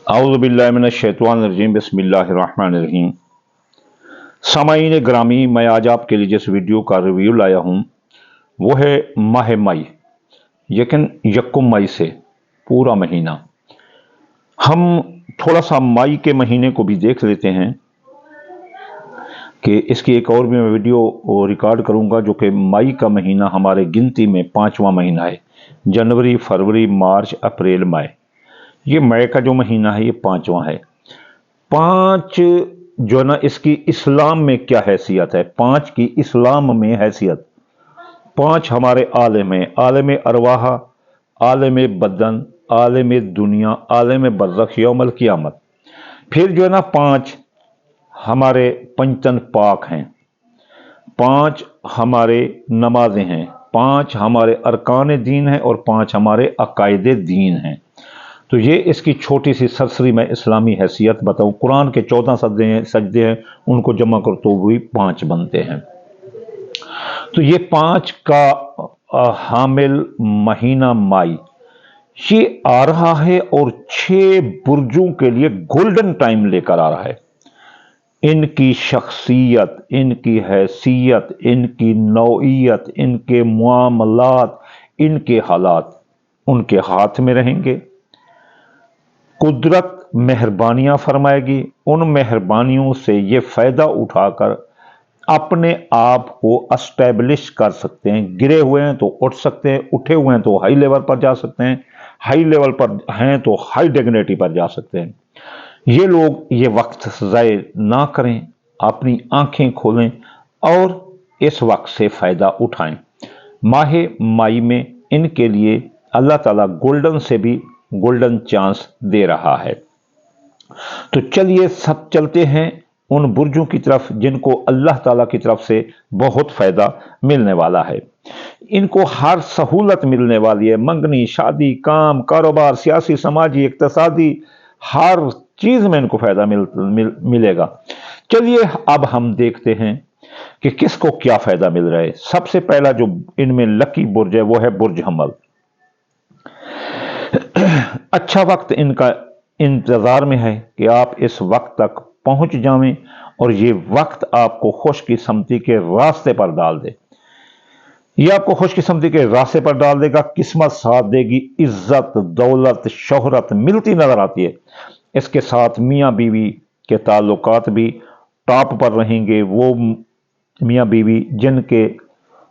औज़ुबिल्लाहिमिनश्शैतानिर्रजीम बिस्मिल्लाहिर्रहमानिर्रहीम। सामाईन ग्रामी, मैं आज आपके लिए जिस वीडियो का रिव्यू लाया हूँ वो है माह मई, यकीन यक्कुम मई से पूरा महीना। हम थोड़ा सा मई के महीने को भी देख लेते हैं कि इसकी एक और भी मैं वीडियो रिकॉर्ड करूँगा, जो कि मई का महीना हमारे गिनती में 5वां महीना है। जनवरी, फरवरी, मार्च, अप्रैल, मई। ये मई का जो महीना है ये 5वां है। 5 जो है ना, इसकी इस्लाम में क्या हैसियत है, 5 की इस्लाम में हैसियत। 5 हमारे आलम है, आलम अरवाह, आलम बदन, आलम दुनिया, आलम बर्ज़ख, यौमल क़ियामत। फिर जो है ना 5 हमारे पंचतन पाक हैं, 5 हमारे नमाजें हैं, 5 हमारे अरकान दीन हैं और 5 हमारे अकायदे दीन हैं। तो ये इसकी छोटी सी सरसरी में इस्लामी हैसियत बताऊँ। कुरान के 14 सजदे हैं, उनको जमा कर तो भी 5 बनते हैं। तो ये 5 का हामिल महीना मई ये आ रहा है और 6 बुर्जों के लिए गोल्डन टाइम लेकर आ रहा है। इनकी शख्सियत, इनकी हैसियत, इनकी नौइयत, इनके मामलात, इनके हालात उनके हाथ में रहेंगे। कुदरत मेहरबानियां फरमाएगी, उन मेहरबानियों से ये फायदा उठाकर अपने आप को एस्टैब्लिश कर सकते हैं। गिरे हुए हैं तो उठ सकते हैं, उठे हुए हैं तो हाई लेवल पर जा सकते हैं, हाई लेवल पर हैं तो हाई डिग्निटी पर जा सकते हैं। ये लोग ये वक्त ज़ाय ना करें, अपनी आंखें खोलें और इस वक्त से फायदा उठाएं। माह मई में इनके लिए अल्लाह ताला गोल्डन से भी गोल्डन चांस दे रहा है। तो चलिए सब चलते हैं उन बुर्जों की तरफ जिनको अल्लाह ताला की तरफ से बहुत फायदा मिलने वाला है। इनको हर सहूलत मिलने वाली है, मंगनी, शादी, काम, कारोबार, सियासी, समाजी, इक्तसादी, हर चीज में इनको फायदा मिलेगा। चलिए अब हम देखते हैं कि किसको क्या फायदा मिल रहा है। सबसे पहला जो इनमें लकी बुर्ज है वो है बुर्ज हमल। अच्छा वक्त इनका इंतजार में है कि आप इस वक्त तक पहुंच जाएं और ये वक्त आपको खुशकिस्मती के रास्ते पर डाल दे। ये आपको खुशकिस्मती के रास्ते पर डाल देगा, किस्मत साथ देगी, इज्जत, दौलत, शोहरत मिलती नजर आती है। इसके साथ मियाँ बीवी के ताल्लुकात भी टॉप पर रहेंगे। वो मियाँ बीवी जिनके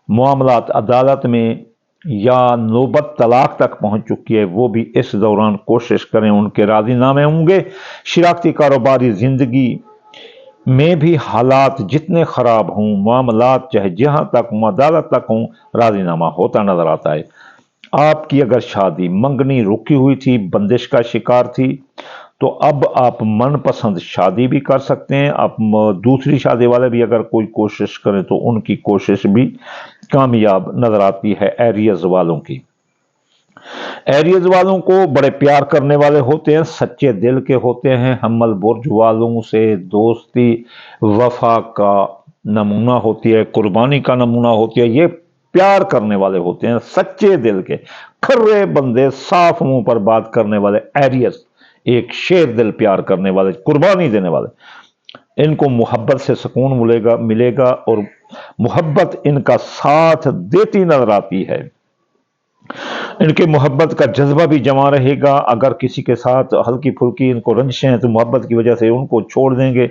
मामलात अदालत में या नौबत तलाक तक पहुंच चुकी है, वो भी इस दौरान कोशिश करें, उनके राजीनामे होंगे। शिराकती कारोबारी जिंदगी में भी हालात जितने खराब हों, मामलात चाहे जहां तक अदालत तक हों, राजीनामा होता नजर आता है। आपकी अगर शादी मंगनी रुकी हुई थी, बंदिश का शिकार थी, तो अब आप मनपसंद शादी भी कर सकते हैं। आप दूसरी शादी वाले भी अगर कोई कोशिश करें तो उनकी कोशिश भी कामयाब नजर आती है। एरियज वालों की, एरियज वालों को बड़े प्यार करने वाले होते हैं, सच्चे दिल के होते हैं। हमल बुर्ज वालों से दोस्ती वफा का नमूना होती है, कुर्बानी का नमूना होती है। ये प्यार करने वाले होते हैं, सच्चे दिल के, खर्रे बंदे, साफ मुंह पर बात करने वाले एरियस, एक शेर दिल प्यार करने वाले, कुर्बानी देने वाले। इनको मोहब्बत से सुकून मिलेगा और मोहब्बत इनका साथ देती नजर आती है। इनके मोहब्बत का जज्बा भी जमा रहेगा। अगर किसी के साथ हल्की फुल्की इनको रंजिशें हैं तो मोहब्बत की वजह से उनको छोड़ देंगे,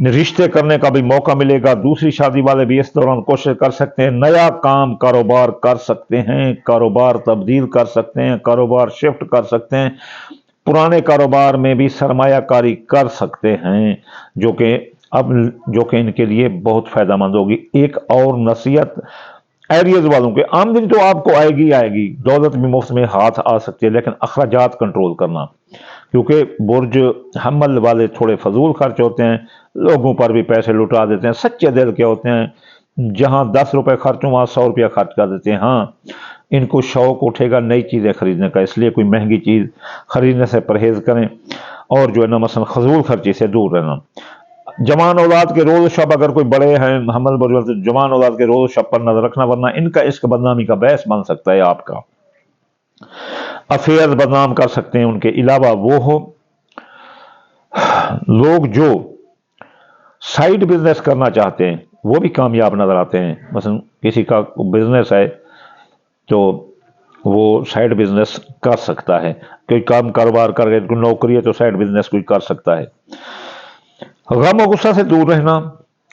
रिश्ते करने का भी मौका मिलेगा। दूसरी शादी वाले भी इस दौरान कोशिश कर सकते हैं, नया काम कारोबार कर सकते हैं, कारोबार तब्दील कर सकते हैं, कारोबार शिफ्ट कर सकते हैं, पुराने कारोबार में भी सरमायाकारी कर सकते हैं, जो कि इनके लिए बहुत फायदेमंद होगी। एक और नसीहत एरियज वालों के, आमदनी तो आपको आएगी आएगी, दौलत भी मुफ्त में हाथ आ सकती है, लेकिन अखराजात कंट्रोल करना, क्योंकि बुर्ज हमल वाले थोड़े फजूल खर्च होते हैं, लोगों पर भी पैसे लुटा देते हैं, सच्चे दिल के होते हैं। जहां 10 रुपए खर्च हो वहां 100 रुपया खर्च कर देते हैं। हाँ, इनको शौक उठेगा नई चीजें खरीदने का, इसलिए कोई महंगी चीज खरीदने से परहेज करें और जो है ना मसलन फजूल खर्ची से दूर रहना। जवान औलाद के रोज शब, अगर कोई बड़े हैं हमल बुर्ज, तो जवान औलाद के रोज शब पर नजर रखना, वरना इनका इश्क बदनामी का बहस बन सकता है आपका। अफेयर बदनाम कर सकते हैं। उनके अलावा वो हो लोग जो साइड बिजनेस करना चाहते हैं वो भी कामयाब नजर आते हैं। मसलन किसी का बिजनेस है तो वो साइड बिजनेस कर सकता है, कोई काम कारोबार कर रहे, कोई नौकरी है तो साइड बिजनेस कोई कर सकता है। गम और गुस्सा से दूर रहना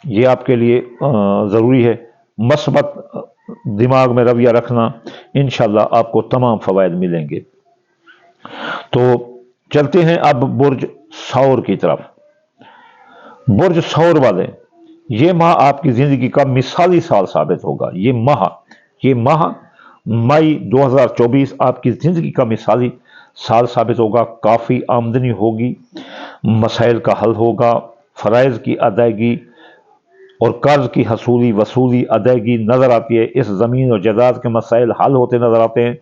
ये आपके लिए ज़रूरी है। मस्बत दिमाग में रवैया रखना, इंशाल्लाह आपको तमाम फ़वाइद मिलेंगे। तो चलते हैं अब बुर्ज सौर की तरफ। बुर्ज सौर वाले, ये माह आपकी ज़िंदगी का मिसाली साल साबित होगा। ये माह मई 2024 आपकी ज़िंदगी का मिसाली साल साबित होगा। काफ़ी आमदनी होगी, मसाइल का हल होगा, फ़राइज़ की अदायगी और कर्ज की हसूली वसूली अदायगी नज़र आती है। इस ज़मीन और जायदाद के मसाइल हल होते नज़र आते हैं।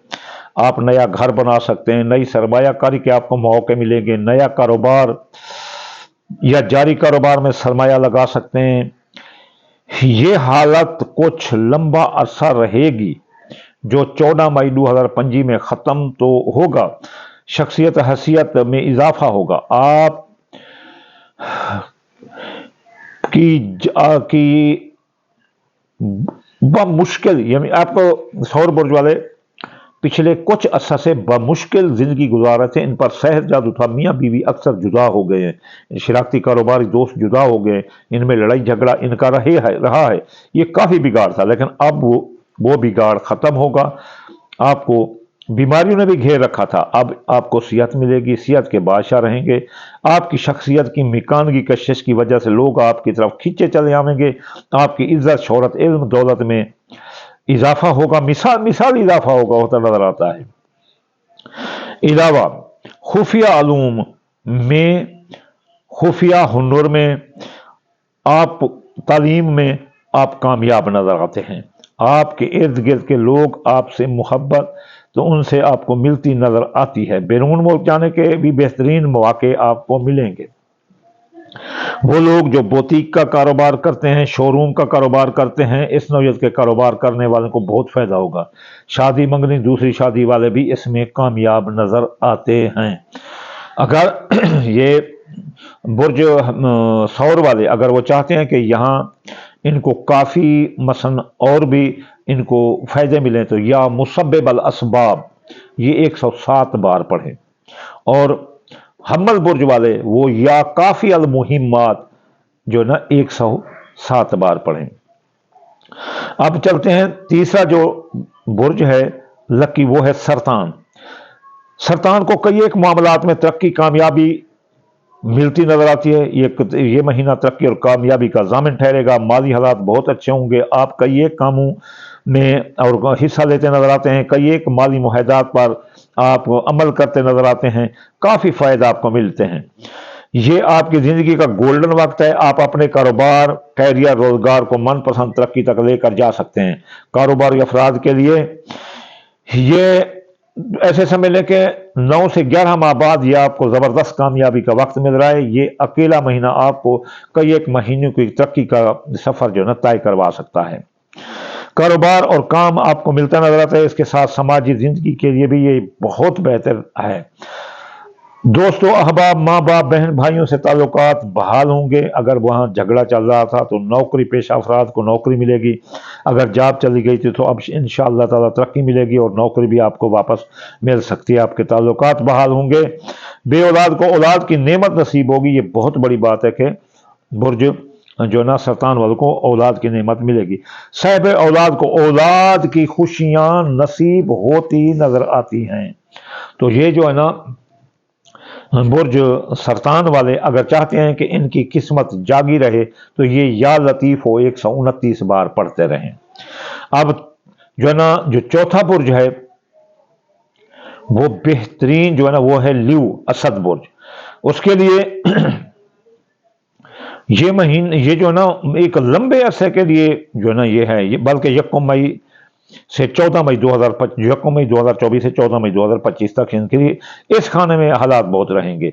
आप नया घर बना सकते हैं, नई सरमायाकारी के आपको मौके मिलेंगे, नया कारोबार या जारी कारोबार में सरमाया लगा सकते हैं। ये हालत कुछ लंबा अरसा रहेगी, जो 14 मई 2025 में ख़त्म तो होगा। शख्सियत हैसियत में इजाफा होगा। आप की बमुश्किल, यानी आपको सौर बुर्ज वाले पिछले कुछ अरसा से बमुश्किल जिंदगी गुजार रहे थे। इन पर सहज जादू था। मियाँ बीवी अक्सर जुदा हो गए हैं, शरारती कारोबारी दोस्त जुदा हो गए, इनमें लड़ाई झगड़ा इनका रहा है। ये काफ़ी बिगाड़ था, लेकिन अब वो बिगाड़ ख़त्म होगा। आपको बीमारियों ने भी घेर रखा था, अब आपको सेहत मिलेगी, सेहत के बादशाह रहेंगे। आपकी शख्सियत की मिकानगी कशिश की वजह से लोग आपकी तरफ खींचे चले आएंगे। आपकी इज्जत शोहरत इल्म दौलत में इजाफा होगा, मिसाल इजाफा होता नजर आता है। इलावा खुफिया अलूम में, खुफिया हुनर में, आप तालीम में आप कामयाब नजर आते हैं। आपके इर्द गिर्द के लोग आपसे मोहब्बत तो उनसे आपको मिलती नजर आती है। बैरून मुल्क जाने के भी बेहतरीन मौके आपको मिलेंगे। वो लोग जो बुटीक का कारोबार करते हैं, शोरूम का कारोबार करते हैं, इस नौयत के कारोबार करने वालों को बहुत फायदा होगा। शादी मंगनी, दूसरी शादी वाले भी इसमें कामयाब नजर आते हैं। अगर ये बुर्ज सौर वाले अगर वो चाहते हैं कि यहाँ इनको काफ़ी मसन और भी इनको फ़ायदे मिलें, तो या मुसब्बिबल असबाब ये 107 बार पढ़ें। और हम्मल बुर्ज वाले वो या काफ़ी अल मुहिम्मात जो ना 107 बार पढ़ें। अब चलते हैं तीसरा जो बुर्ज है लकी, वो है सरतान। सरतान को कई एक मामलात में तरक्की कामयाबी मिलती नजर आती है। ये महीना तरक्की और कामयाबी का ज़ामिन ठहरेगा। माली हालात बहुत अच्छे होंगे। आप कई एक कामों में और हिस्सा लेते नजर आते हैं। कई एक माली मुआहदात पर आप अमल करते नजर आते हैं। काफ़ी फ़ायदा आपको मिलते हैं। ये आपकी ज़िंदगी का गोल्डन वक्त है। आप अपने कारोबार, कैरियर, रोजगार को मनपसंद तरक्की तक लेकर जा सकते हैं। कारोबारी अफराद के लिए ये ऐसे समझ लें कि 9 से 11 माह बाद ये आपको ज़बरदस्त कामयाबी का वक्त मिल रहा है। ये अकेला महीना आपको कई एक महीनों की तरक्की का सफ़र जो है तय करवा सकता है। कारोबार और काम आपको मिलता नजर आता है। इसके साथ समाजी ज़िंदगी के लिए भी ये बहुत बेहतर है। दोस्तों, अहबाब, माँ बाप, बहन भाइयों से ताल्लुकात बहाल होंगे। अगर वहाँ झगड़ा चल रहा था तो नौकरी पेशा अफराद को नौकरी मिलेगी। अगर जॉब चली गई थी तो अब इंशाअल्लाह ताला तरक्की मिलेगी और नौकरी भी आपको वापस मिल सकती है। आपके ताल्लुकात बहाल होंगे। बे औलाद को औलाद की नेमत नसीब होगी। ये बहुत बड़ी बात है कि बुर्ज जो ना सरतान वालों को औलाद की नेमत मिलेगी। साहिब औलाद को औलाद की खुशियाँ नसीब होती नजर आती हैं। तो ये जो है ना बुर्ज सरतान वाले अगर चाहते हैं कि इनकी किस्मत जागी रहे तो ये या लतीफ़ हो 129 बार पढ़ते रहें। अब जो है ना जो चौथा बुर्ज है वो बेहतरीन जो है ना वो है ल्यू असद बुर्ज। उसके लिए ये जो है ना एक लंबे अरसे के लिए जो है ना ये है, ये बल्कि 1 मई से 14 मई 2025, 1 मई 2024 से 14 मई 2025 तक इनके लिए इस खाने में हालात बहुत रहेंगे।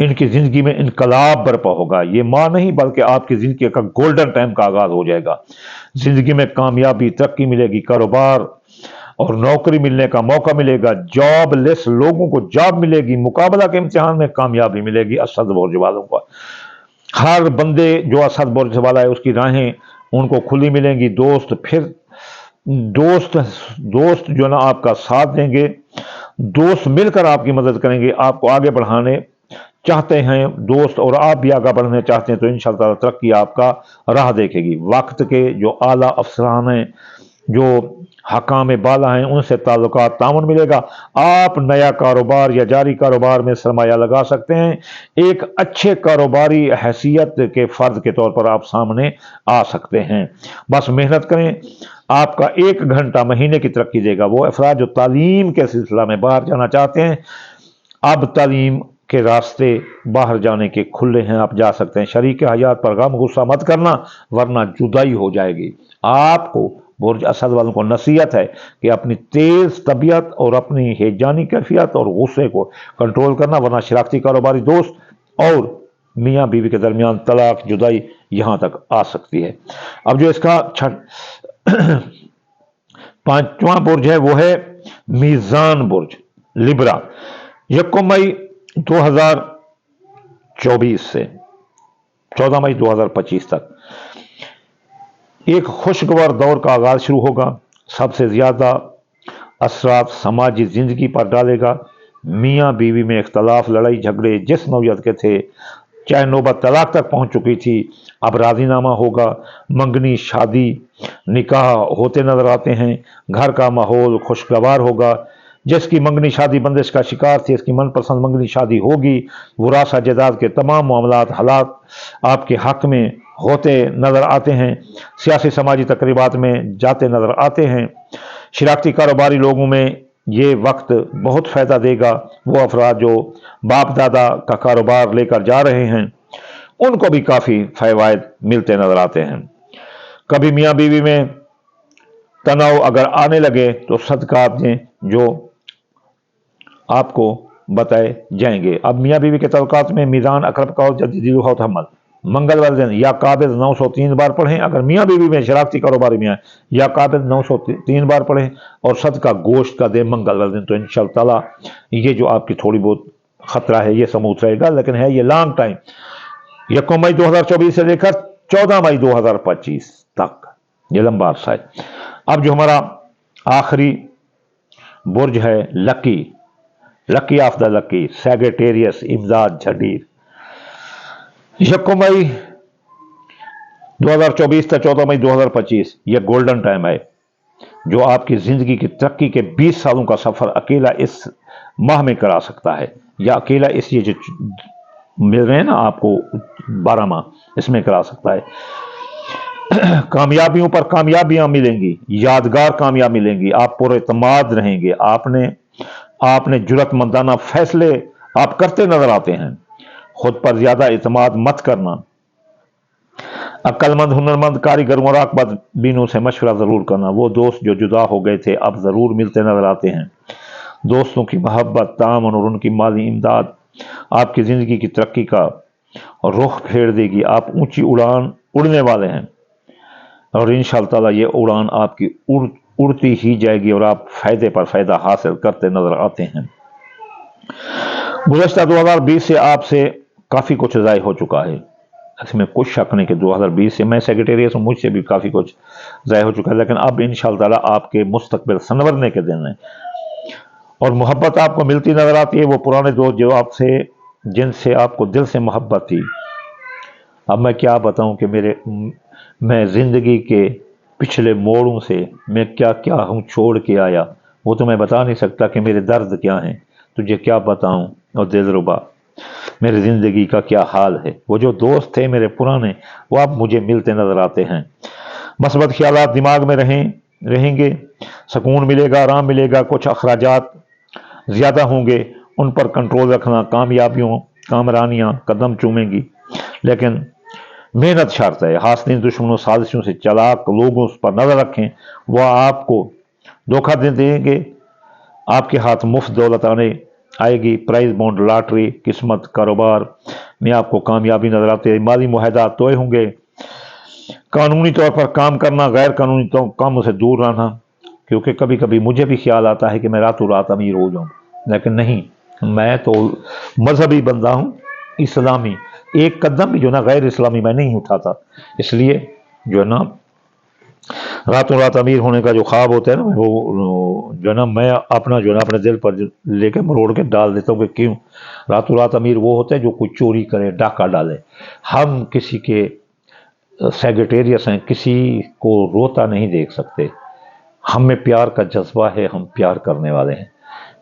इनकी ज़िंदगी में इनकलाब बर्पा होगा। ये माह नहीं बल्कि आपकी ज़िंदगी का गोल्डन टाइम का आगाज़ हो जाएगा। ज़िंदगी में कामयाबी, तरक्की मिलेगी। कारोबार और नौकरी मिलने का मौका मिलेगा, जॉब लेस लोगों को जॉब मिलेगी, मुकाबला के इम्तिहान में कामयाबी मिलेगी असद बुर्ज वालों को। हर बंदे जो असद बुर्ज वाला है उसकी राहें उनको खुली मिलेंगी। दोस्त फिर दोस्त जो ना आपका साथ देंगे, दोस्त मिलकर आपकी मदद करेंगे, आपको आगे बढ़ाने चाहते हैं दोस्त और आप भी आगे बढ़ना चाहते हैं तो इंशाअल्लाह तरक्की आपका राह देखेगी। वक्त के जो आला अफसरान हैं, जो हकाम बाला हैं, उनसे ताल्लुकात तामुन मिलेगा। आप नया कारोबार या जारी कारोबार में सरमाया लगा सकते हैं। एक अच्छे कारोबारी हैसियत के फर्द के तौर पर आप सामने आ सकते हैं। बस मेहनत करें, आपका 1 घंटा महीने की तरक्की देगा। वो अफराद जो तालीम के सिलसिला में बाहर जाना चाहते हैं, अब तालीम के रास्ते बाहर जाने के खुले हैं, आप जा सकते हैं। शरीक हयात पर गम गुस्सा मत करना वरना जुदाई हो जाएगी। आपको बुर्ज असद वालों को नसीहत है कि अपनी तेज तबीयत और अपनी हेजानी कैफियत और गुस्से को कंट्रोल करना वरना शरारती कारोबारी दोस्त और मियाँ बीवी के दरमियान तलाक जुदाई यहां तक आ सकती है। अब जो इसका 5वां बुर्ज है वो है मीजान बुर्ज लिब्रा। 1 मई 2024 से 14 मई 2025 तक एक खुशगवार दौर का आगाज शुरू होगा। सबसे ज्यादा असरात समाजी जिंदगी पर डालेगा। मियाँ बीवी में इख्तलाफ, लड़ाई झगड़े जिस नौयत के थे, चाहे नौबत तलाक तक पहुंच चुकी थी, अब राजीनामा होगा। मंगनी शादी निकाह होते नजर आते हैं। घर का माहौल खुशगवार होगा। जिसकी मंगनी शादी बंदिश का शिकार थी, इसकी मनपसंद मंगनी शादी होगी। वरासा जायदाद के तमाम मामलात हालात आपके हक में होते नजर आते हैं। सियासी समाजी तकरीबात में जाते नजर आते हैं। शरारती कारोबारी लोगों में ये वक्त बहुत फ़ायदा देगा। वो अफराद जो बाप दादा का कारोबार लेकर जा रहे हैं उनको भी काफ़ी फ़वाइद मिलते नजर आते हैं। कभी मियाँ बीवी में तनाव अगर आने लगे तो सदकात दें जो आपको बताए जाएंगे। अब मियाँ बीवी के तल्लुकात में मीज़ान अकरब का और जदीद हमल मंगलवार दिन या काबिल 903 बार पढ़ें। अगर मियाँ बीवी में शरारती कारोबारी में या काबिल 903 बार पढ़ें और सदका गोश्त का दे मंगलवार दिन, तो इंशाअल्लाह ताला ये जो आपकी थोड़ी बहुत खतरा है ये समूथ रहेगा, लेकिन है ये लॉन्ग टाइम। 1 मई 2024 से लेकर 14 मई 2025 तक ये लंबा अरसा है। अब जो हमारा आखिरी बुर्ज है lucky of the lucky Sagittarius इमदाद झडीर। 1 मई 2024 से 14 मई 2025 ये गोल्डन टाइम है जो आपकी जिंदगी की तरक्की के 20 सालों का सफर अकेला इस माह में करा सकता है, या अकेला इस ये जो मिल रहे हैं ना आपको 12 माह, इसमें करा सकता है। कामयाबियों पर कामयाबियां मिलेंगी, यादगार कामयाबी मिलेंगी। आप पुरएतमाद रहेंगे। आपने जुर्रतमंदाना फैसले आप करते नजर आते हैं। खुद पर ज्यादा एतमाद मत करना। अक्लमंद हुनरमंद कारीगरों और आकबतबीनों से मशवरा जरूर करना। वो दोस्त जो जुदा हो गए थे अब जरूर मिलते नजर आते हैं। दोस्तों की मोहब्बत, ताअमुन और उनकी माली इमदाद आपकी जिंदगी की तरक्की का रुख फेर देगी। आप ऊंची उड़ान उड़ने वाले हैं और इंशाअल्लाह ताला ये उड़ान आपकी उड़ती ही जाएगी और आप फायदे पर फायदा हासिल करते नजर आते हैं। गुज़श्ता 2020 से आपसे काफ़ी कुछ ज़ाय हो चुका है, इसमें कुछ शक नहीं कि 2020 से मैं सेक्रेटेरिएट हूँ, मुझसे भी काफ़ी कुछ ज़ाय हो चुका है, लेकिन अब इंशाअल्लाह ताला आपके मुस्तकबिल संवरने के दिन हैं और मोहब्बत आपको मिलती नजर आती है। वो पुराने दोस्त जो आपसे जिनसे आपको दिल से मोहब्बत थी, अब मैं क्या बताऊं कि मैं ज़िंदगी के पिछले मोड़ों से मैं क्या क्या हूँ छोड़ के आया, वो तो मैं बता नहीं सकता कि मेरे दर्द क्या हैं, तुझे क्या बताऊं और दिलरुबा मेरी ज़िंदगी का क्या हाल है। वो जो दोस्त थे मेरे पुराने वो अब मुझे मिलते नजर आते हैं। मस्बत ख्यालात दिमाग में रहेंगे, सुकून मिलेगा, आराम मिलेगा। कुछ अखराजात ज़्यादा होंगे, उन पर कंट्रोल रखना। कामयाबियों कामरानियाँ कदम चूमेंगी, लेकिन मेहनत शर्त है। हासिल दुश्मनों साजिशों से चालाक लोगों पर नजर रखें, वह आपको धोखा दे देंगे। आपके हाथ मुफ्त दौलत आएगी। प्राइज बॉन्ड, लॉटरी, किस्मत, कारोबार में आपको कामयाबी नजर आती है। माली मुआहदा तोय होंगे। कानूनी तौर पर काम करना, गैर कानूनी कामों से दूर रहना, کیونکہ کبھی کبھی مجھے بھی خیال آتا ہے کہ میں راتوں رات امیر ہو جاؤں، لیکن نہیں، میں تو مذہبی بندہ ہوں، اسلامی، ایک قدم بھی جو نا غیر اسلامی میں نہیں اٹھاتا، اس لیے جو ہے نا راتوں رات امیر ہونے کا جو خواب ہوتا ہے نا، وہ جو ہے نا میں اپنا جو ہے نا اپنے دل پر لے کے مروڑ کے ڈال دیتا ہوں کہ کیوں؟ راتوں رات امیر وہ ہوتا ہے جو کوئی چوری کرے، ڈاکہ ڈالے۔ ہم کسی کے سیگریٹیریس ہیں، کسی کو روتا نہیں دیکھ سکتے، ہم میں پیار کا جذبہ ہے، ہم پیار کرنے والے ہیں،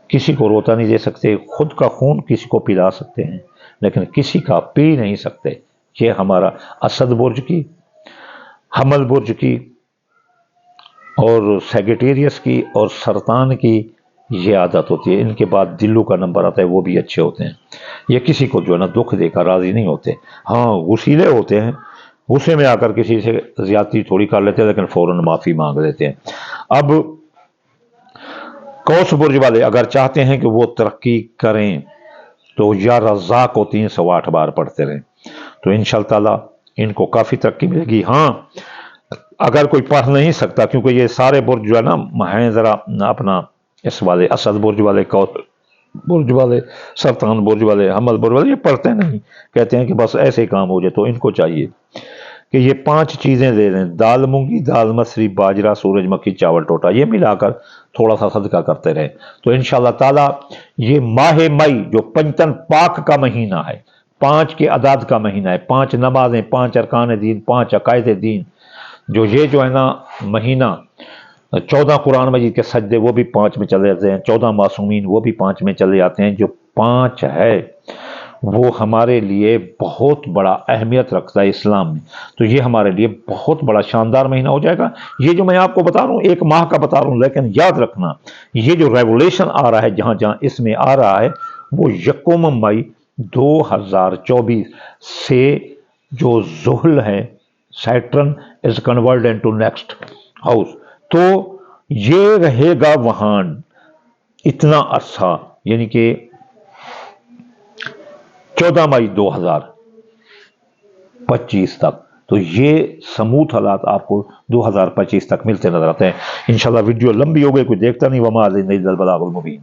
کسی کو روتا نہیں دے سکتے، خود کا خون کسی کو پلا سکتے ہیں لیکن کسی کا پی نہیں سکتے۔ یہ ہمارا اسد برج کی، حمل برج کی اور سیگریٹیریس کی اور سرطان کی یہ عادت ہوتی ہے۔ ان کے بعد دلو کا نمبر آتا ہے، وہ بھی اچھے ہوتے ہیں، یہ کسی کو جو ہے نا دکھ دے کر راضی نہیں ہوتے، ہاں غصیلے ہوتے ہیں، غصے میں آ کر کسی سے زیادتی تھوڑی کر لیتے ہیں لیکن فوراً معافی مانگ لیتے ہیں۔ اب قوس برج والے اگر چاہتے ہیں کہ وہ ترقی کریں تو یا رزاق کو 308 بار پڑھتے رہیں تو انشاءاللہ تعالیٰ ان کو کافی ترقی ملے گی۔ ہاں اگر کوئی پڑھ نہیں سکتا، کیونکہ یہ سارے برج جو ہے نا ہیں ذرا اپنا اس والے اسد برج والے، قوس برج والے، سرطان برج والے، حمل برج والے، یہ پڑھتے نہیں، کہتے ہیں کہ بس ایسے کام ہو جائے۔ تو ان کو چاہیے کہ یہ 5 چیزیں دے دیں، دال مونگی، دال مسری، باجرہ، سورج مکھی، چاول ٹوٹا، یہ ملا کر تھوڑا سا صدقہ کرتے رہیں تو انشاءاللہ تعالیٰ یہ ماہ مئی جو پنجتن پاک کا مہینہ ہے، 5 کے عدد کا مہینہ ہے، 5 نمازیں، 5 ارکان دین، 5 عقائد دین، یہ جو ہے نا مہینہ 14 قرآن مجید کے سجدے وہ بھی 5 میں چلے جاتے ہیں، 14 معصومین وہ بھی 5 میں چلے جاتے ہیں۔ جو 5 ہے وہ ہمارے لیے بہت بڑا اہمیت رکھتا ہے اسلام میں، تو یہ ہمارے لیے بہت بڑا شاندار مہینہ ہو جائے گا۔ یہ جو میں آپ کو بتا رہا ہوں 1 ماہ کا بتا رہا ہوں، لیکن یاد رکھنا یہ جو ریولیشن آ رہا ہے جہاں جہاں اس میں آ رہا ہے وہ 1 مئی 2024 سے جو زحل ہے، سیٹرن از کنورٹ انٹو نیکسٹ ہاؤس، تو یہ رہے گا وہاں اتنا عرصہ، یعنی کہ 14 مئی 2025 تک، تو یہ سموتھ حالات آپ کو 2025 تک ملتے نظر آتے ہیں۔ انشاءاللہ ویڈیو لمبی ہو گئی، کوئی دیکھتا نہیں، وما علینا الا البلاغ المبین۔